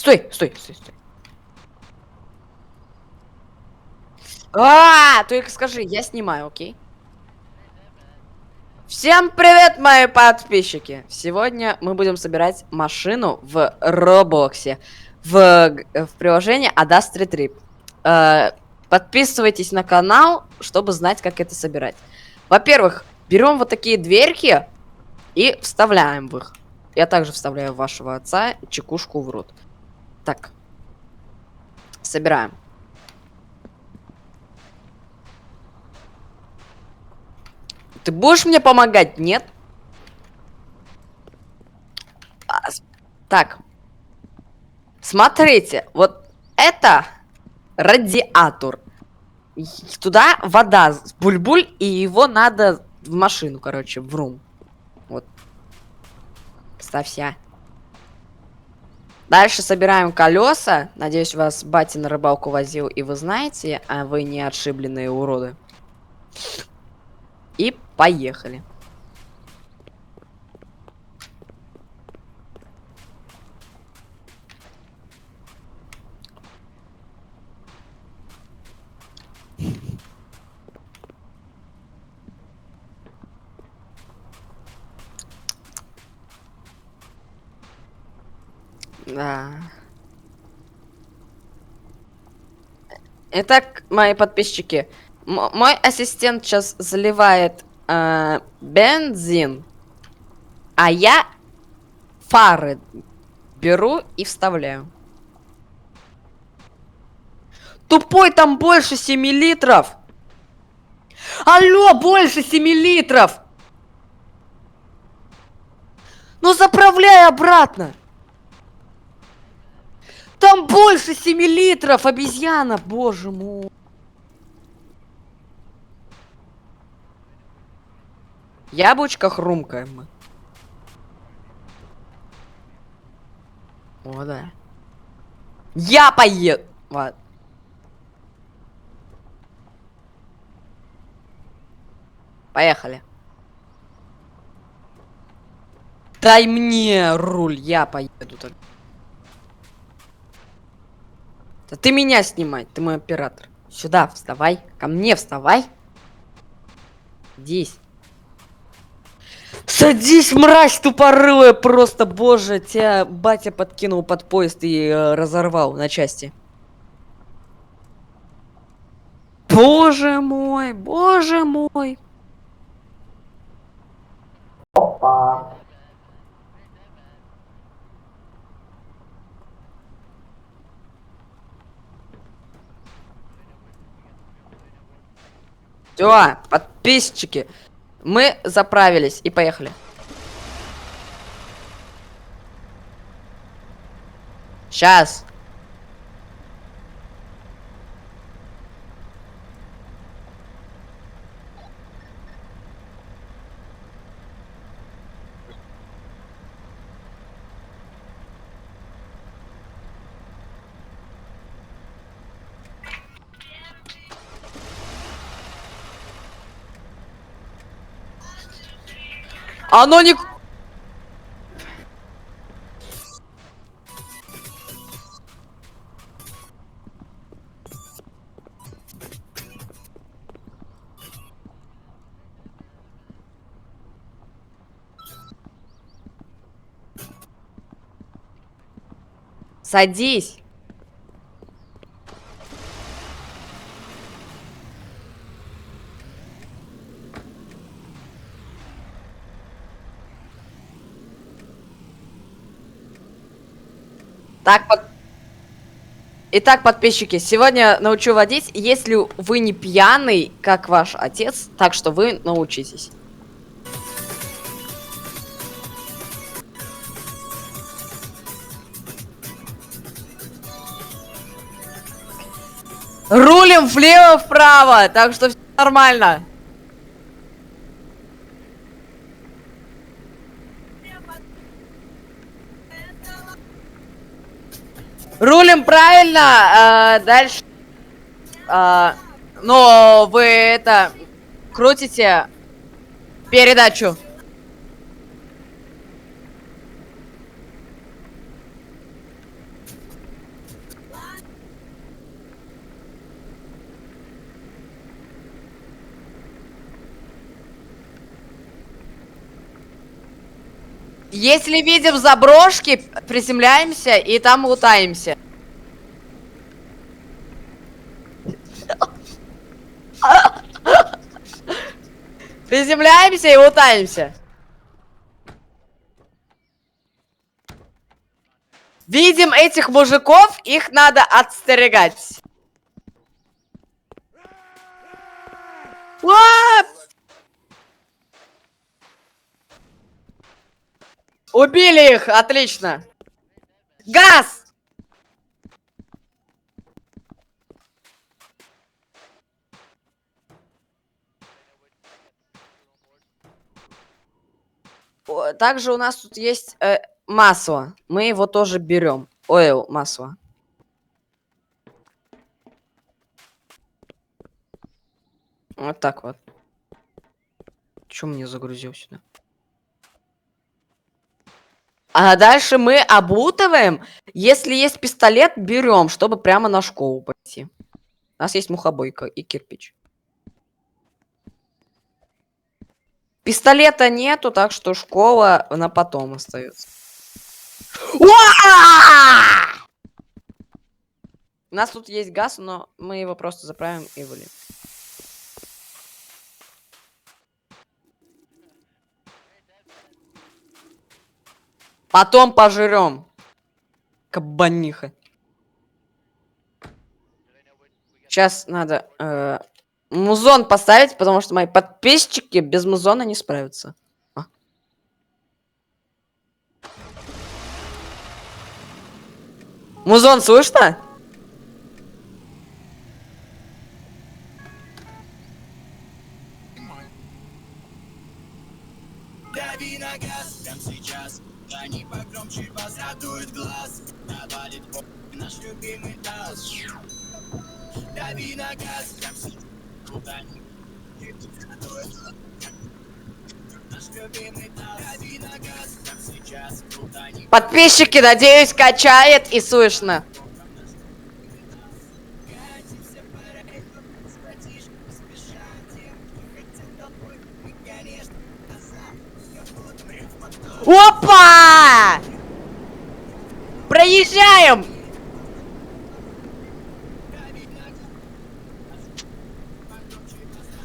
Стой, стой, стой, стой. Только скажи, я снимаю, окей? Всем привет, мои подписчики! Сегодня мы будем собирать машину в Роблоксе в приложении Adastri Trip. Подписывайтесь на канал, чтобы знать, как это собирать. Во-первых, берем вот такие дверки и вставляем в их. Я также вставляю вашего отца чекушку в рот. Так, собираем. Ты будешь мне помогать? Нет? Так, смотрите, вот это радиатор. Туда вода с буль-буль, и его надо в машину, короче, в рум. Вот. Ставься. Дальше собираем колеса. Надеюсь, вас батя на рыбалку возил, и вы знаете, а вы не отшибленные уроды. И поехали. Да. Итак, мои подписчики, мой ассистент сейчас заливает бензин, а я фары беру и вставляю. Тупой, там больше 7 литров! Алло, больше 7 литров! Ну заправляй обратно! Там больше 7 литров, обезьяна, боже мой. Яблочко хрумкаем мы. О, да. Я поеду. Ладно. Поехали. Дай мне руль, я поеду так. Да ты меня снимай, ты мой оператор. Сюда вставай, ко мне вставай. Здесь. Садись, мразь тупорылая, просто, боже, тебя батя подкинул под поезд и разорвал на части. Боже мой, боже мой. Опа. Все, подписчики, мы заправились и поехали. Сейчас. Оно не... Садись. Так, Итак, подписчики, сегодня научу водить, если вы не пьяный, как ваш отец, так что вы научитесь. Рулим влево-вправо, так что все нормально. Рулим правильно, дальше. Но вы это крутите передачу. Если видим заброшки, приземляемся и там лутаемся. Приземляемся и лутаемся. Видим этих мужиков, их надо отстерегать. Убили их, отлично. Газ! Также у нас тут есть масло. Мы его тоже берем. Ойл, масло. Вот так вот. Чё мне загрузил сюда? А дальше мы обутываем. Если есть пистолет, берем, чтобы прямо на школу пойти. У нас есть мухобойка и кирпич. Пистолета нету, так что школа на потом остается. У нас тут есть газ, но мы его просто заправим и выльем. Потом пожрем. Кабаниха. Сейчас надо музон поставить, потому что мои подписчики без музона не справятся. Музон слышно? Дави на газ, прям сейчас. Они погромче возрадуют глаз. Навалит наш любимый таз. Дави на газ, прям сейчас. Они возрадуют глаз. Наш любимый таз. Дави на газ, прям сейчас. Подписчики, надеюсь, качает и слышно. Опа! Проезжаем!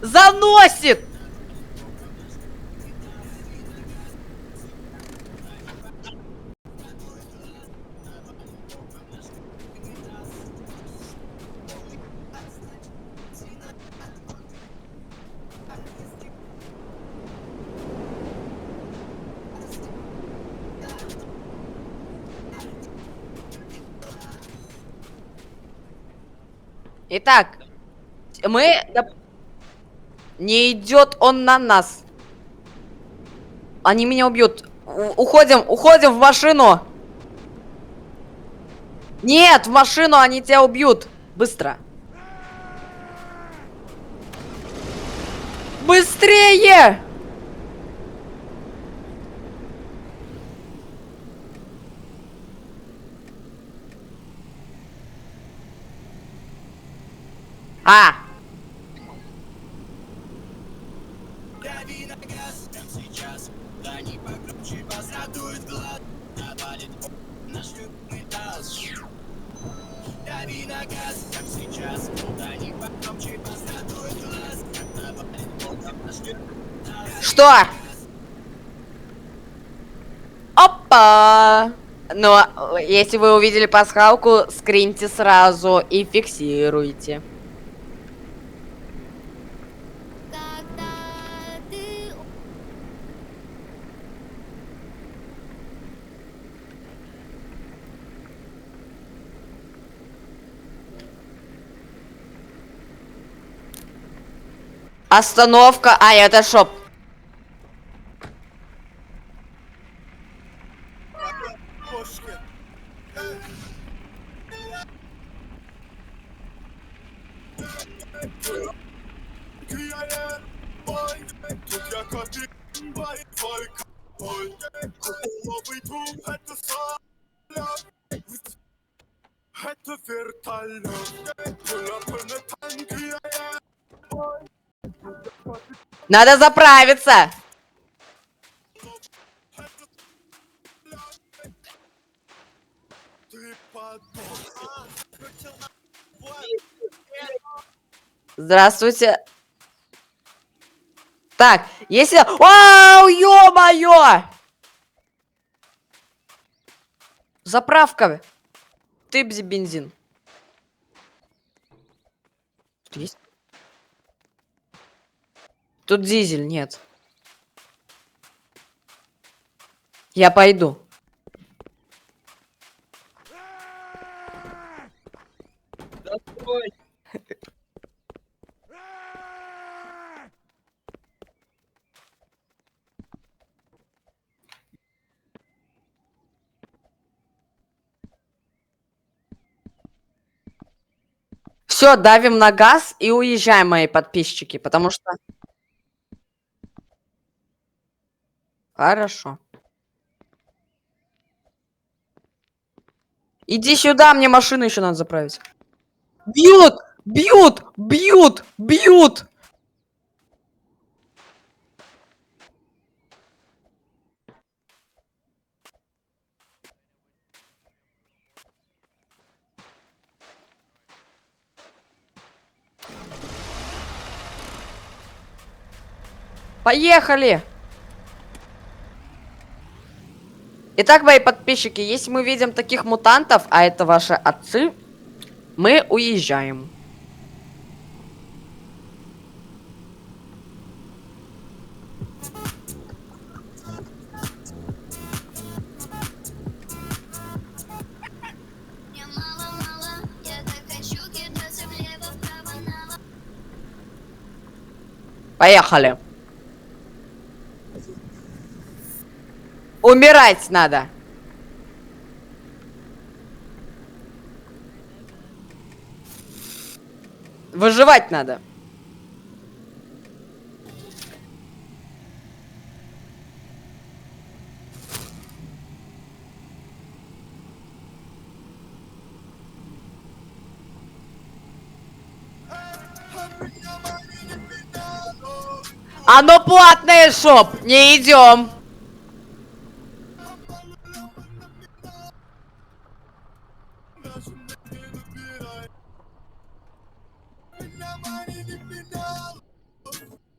Заносит! Итак, не идет он на нас. Они меня убьют. Уходим в машину. Нет, в машину, они тебя убьют. Быстро. Быстрее! А! Дави на газ, прям сейчас. Они погромче возрадуют глаз. Навалит наш любимый таз. Дави на газ, прям сейчас. Они погромче возрадуют глаз. Навалит наш любимый таз. Что? Опа! Но если вы увидели пасхалку, скриньте сразу и фиксируйте. Остановка. А, это шоп. Надо заправиться. Здравствуйте. Так, если... Вау, ё-моё! Заправка. Тыбзи бензин. Тут есть? Тут дизель, нет. Я пойду. Все, давим на газ и уезжаем, мои подписчики, потому что... Хорошо. Иди сюда, мне машину еще надо заправить. Бьют! Бьют! Бьют! Бьют! Поехали! Итак, мои подписчики, если мы видим таких мутантов, а это ваши отцы, мы уезжаем. Мне мало-мало, я так хочу кидаться влево-вправо на. Поехали. Умирать надо. Выживать надо. Оно платное, шоп. Не идем.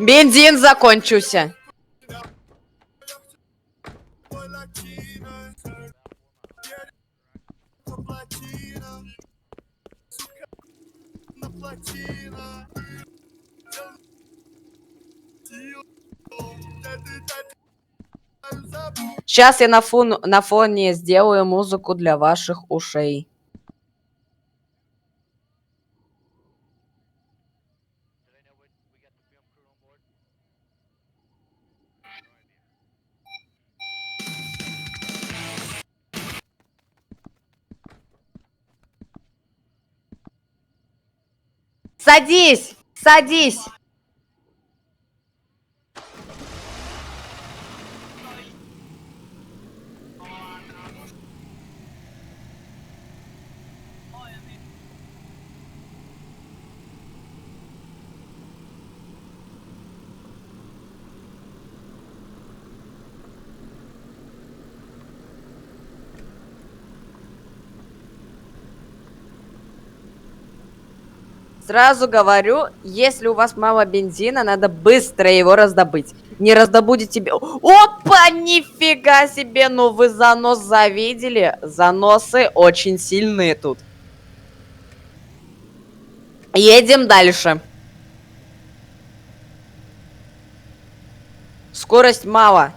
Бензин закончился. Сейчас я на фоне сделаю музыку для ваших ушей. Садись! Садись! Сразу говорю, если у вас мало бензина, надо быстро его раздобыть. Не раздобудете... Опа, нифига себе! Ну вы занос завидели? Заносы очень сильные тут. Едем дальше. Скорость мало.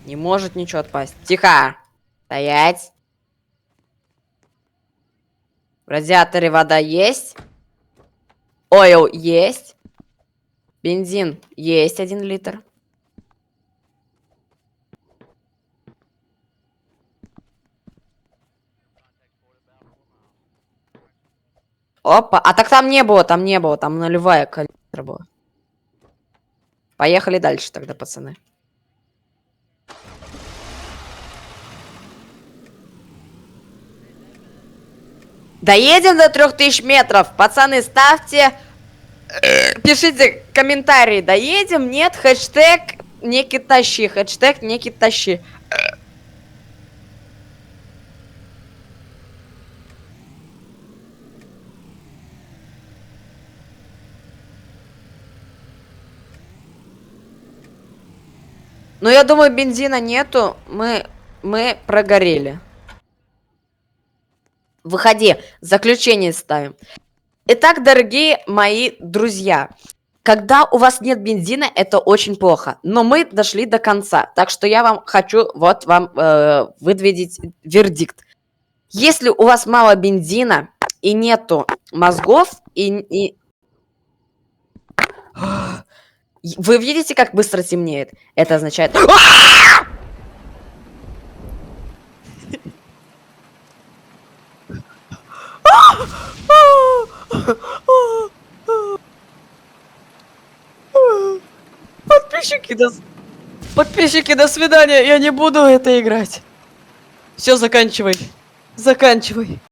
Не может ничего отпасть. Тихо. Стоять. В радиаторе вода есть. Ойл есть. Бензин есть 1 литр. Опа, а так там не было, там нулевая калибра была. Поехали дальше тогда, пацаны. Доедем до 3000 метров. Пацаны, ставьте, пишите комментарии. Доедем, нет, хэштег не китащи, хэштег не китащи. Ну, я думаю, бензина нету. Мы прогорели. Выходи. Заключение ставим. Итак, дорогие мои друзья. Когда у вас нет бензина, это очень плохо. Но мы дошли до конца. Так что я вам хочу вот вам выдвинуть вердикт. Если у вас мало бензина и нету мозгов, Вы видите, как быстро темнеет? Это означает... Подписчики, до свидания. Я не буду это играть. Все, заканчивай. Заканчивай.